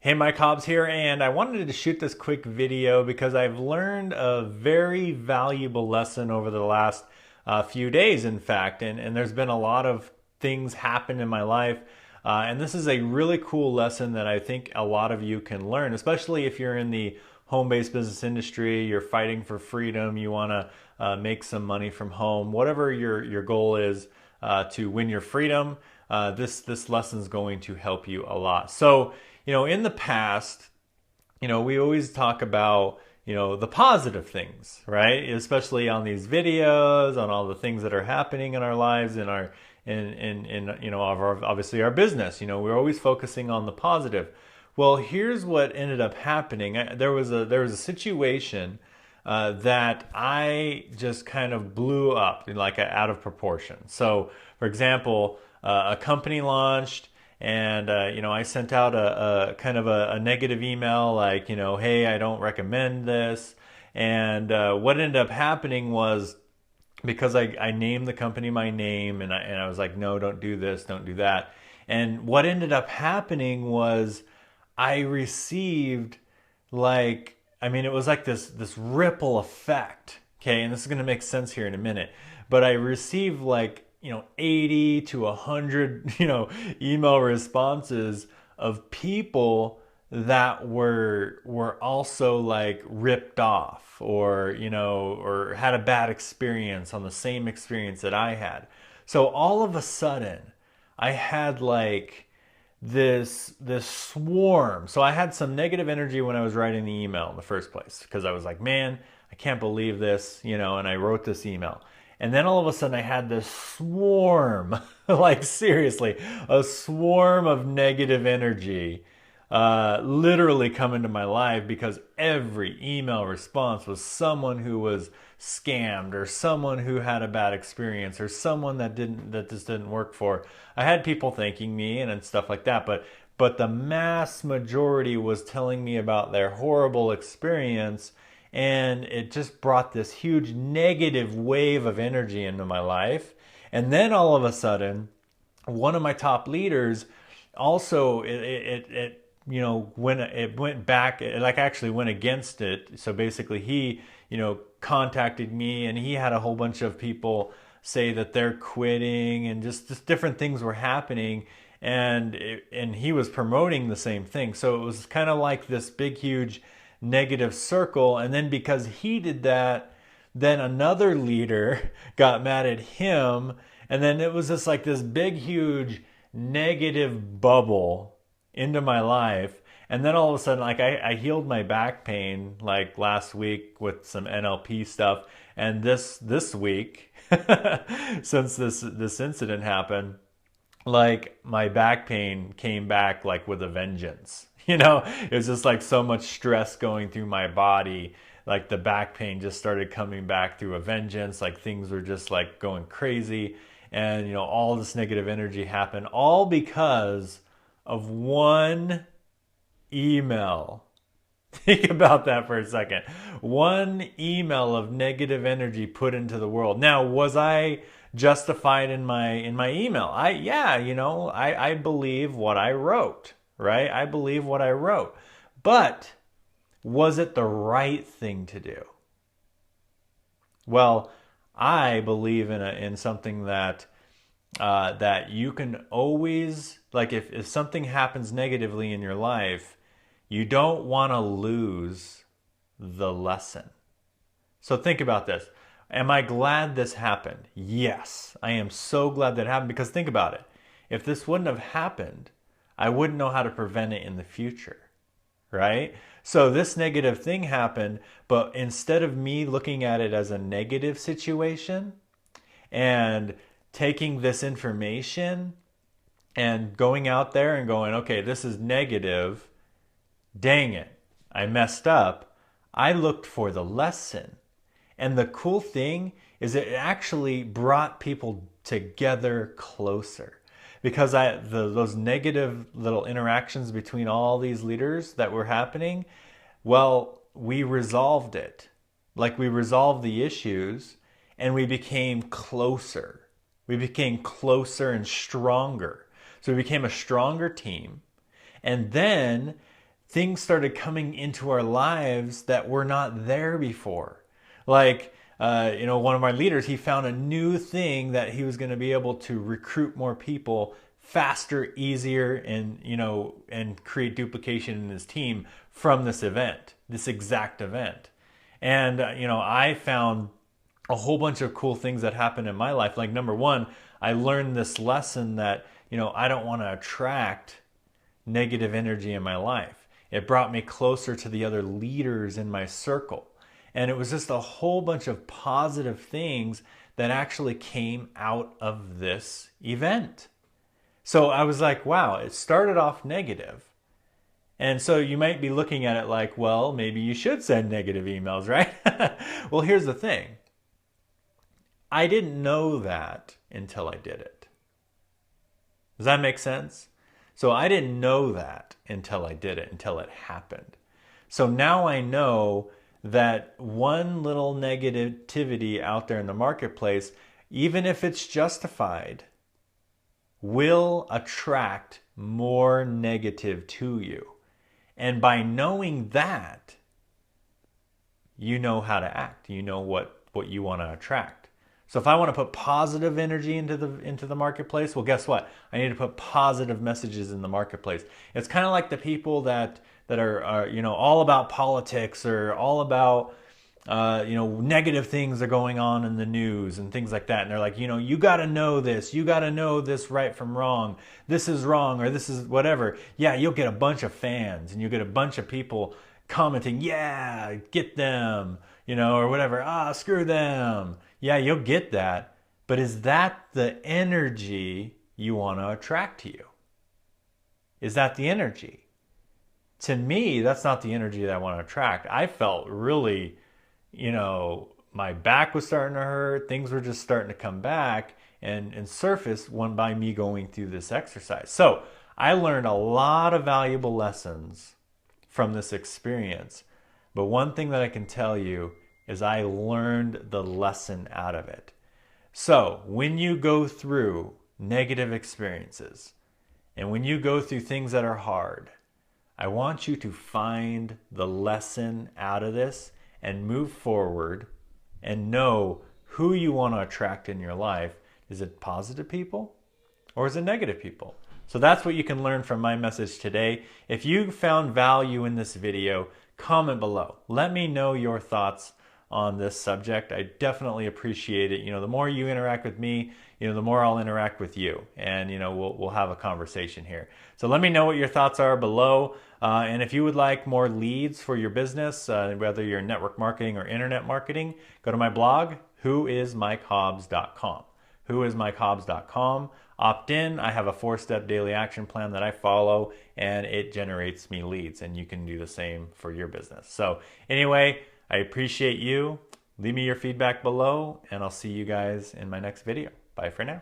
Hey, Mike Hobbs here, and I wanted to shoot this quick video because I've learned a very valuable lesson over the last few days, in fact, and there's been a lot of things happen in my life, and this is a really cool lesson that I think a lot of you can learn, especially if you're in the home-based business industry, you're fighting for freedom, you want to make some money from home, whatever your goal is to win your freedom. This lesson is going to help you a lot. So, in the past, we always talk about, the positive things, right? Especially on these videos, on all the things that are happening in our lives, obviously our business. We're always focusing on the positive. Well, here's what ended up happening. There was a situation that I just kind of blew up, like out of proportion. So, for example, a company launched, and I sent out a kind of a negative email, like, hey, I don't recommend this. And what ended up happening was, because I named the company my name, and I was like, no, don't do this, don't do that. And what ended up happening was I received, like, it was like this ripple effect. Okay, and this is going to make sense here in a minute. But I received, like, 80 to 100, email responses of people that were also, like, ripped off, or had a bad experience on the same experience that I had. So all of a sudden, I had, like, this swarm. So I had some negative energy when I was writing the email in the first place, because I was like, man, I can't believe this, and I wrote this email. And then all of a sudden I had this swarm, like, seriously, a swarm of negative energy literally come into my life, because every email response was someone who was scammed, or someone who had a bad experience, or someone that this didn't work for. I had people thanking me and stuff like that, but the mass majority was telling me about their horrible experience. And it just brought this huge negative wave of energy into my life. And then all of a sudden, one of my top leaders also, when it went back, it like actually went against it. So basically he, contacted me, and he had a whole bunch of people say that they're quitting, and just different things were happening. And he was promoting the same thing. So it was kind of like this big, huge negative circle. And then because he did that, then another leader got mad at him, and then it was just like this big, huge negative bubble into my life. And then all of a sudden, like, I healed my back pain, like, last week with some NLP stuff, and this week since this incident happened, like, my back pain came back, like, with a vengeance. It was just like so much stress going through my body. Like, the back pain just started coming back through a vengeance. Like, things were just, like, going crazy. And, all this negative energy happened, all because of one email. Think about that for a second. One email of negative energy put into the world. Now, was I justified in my email? I believe what I wrote, right? I believe what I wrote. But was it the right thing to do? Well, I believe in something that that you can always, like, if something happens negatively in your life, you don't want to lose the lesson. So think about this. Am I glad this happened? Yes, I am so glad that happened, because think about it. If this wouldn't have happened, I wouldn't know how to prevent it in the future, right? So this negative thing happened, but instead of me looking at it as a negative situation and taking this information and going out there and going, okay, this is negative, dang it, I messed up, I looked for the lesson. And the cool thing is it actually brought people together closer, because those negative little interactions between all these leaders that were happening, well, we resolved it. Like, we resolved the issues, and we became closer. We became closer and stronger. So we became a stronger team. And then things started coming into our lives that were not there before. Like, one of my leaders, he found a new thing that he was going to be able to recruit more people faster, easier, and, and create duplication in his team from this event, this exact event. And, I found a whole bunch of cool things that happened in my life. Like, number one, I learned this lesson that, I don't want to attract negative energy in my life. It brought me closer to the other leaders in my circle. And it was just a whole bunch of positive things that actually came out of this event. So I was like, wow, it started off negative. And so you might be looking at it like, well, maybe you should send negative emails, right? Well, here's the thing. I didn't know that until I did it. Does that make sense? So I didn't know that until I did it, until it happened. So now I know that one little negativity out there in the marketplace, even if it's justified, will attract more negative to you. And by knowing that, you know how to act. You know what you want to attract. So if I want to put positive energy into the marketplace, well, guess what? I need to put positive messages in the marketplace. It's kind of like the people that are all about politics or all about negative things are going on in the news and things like that. And they're like, you got to know this. You got to know this right from wrong. This is wrong or this is whatever. Yeah, you'll get a bunch of fans and you'll get a bunch of people commenting, yeah, get them, or whatever. Screw them. Yeah, you'll get that. But is that the energy you want to attract to you? Is that the energy? To me, that's not the energy that I want to attract. I felt really, my back was starting to hurt. Things were just starting to come back and surface one by me going through this exercise. So I learned a lot of valuable lessons from this experience. But one thing that I can tell you is I learned the lesson out of it. So when you go through negative experiences and when you go through things that are hard, I want you to find the lesson out of this and move forward and know who you want to attract in your life. Is it positive people or is it negative people? So that's what you can learn from my message today. If you found value in this video, comment below. Let me know your thoughts on this subject. I definitely appreciate it. The more you interact with me, the more I'll interact with you, and we'll have a conversation here. So let me know what your thoughts are below, and if you would like more leads for your business, whether you're network marketing or internet marketing, go to my blog, whoismikehobbs.com. whoismikehobbs.com. Opt in. I have a 4-step daily action plan that I follow, and it generates me leads, and you can do the same for your business. So anyway, I appreciate you. Leave me your feedback below, and I'll see you guys in my next video. Bye for now.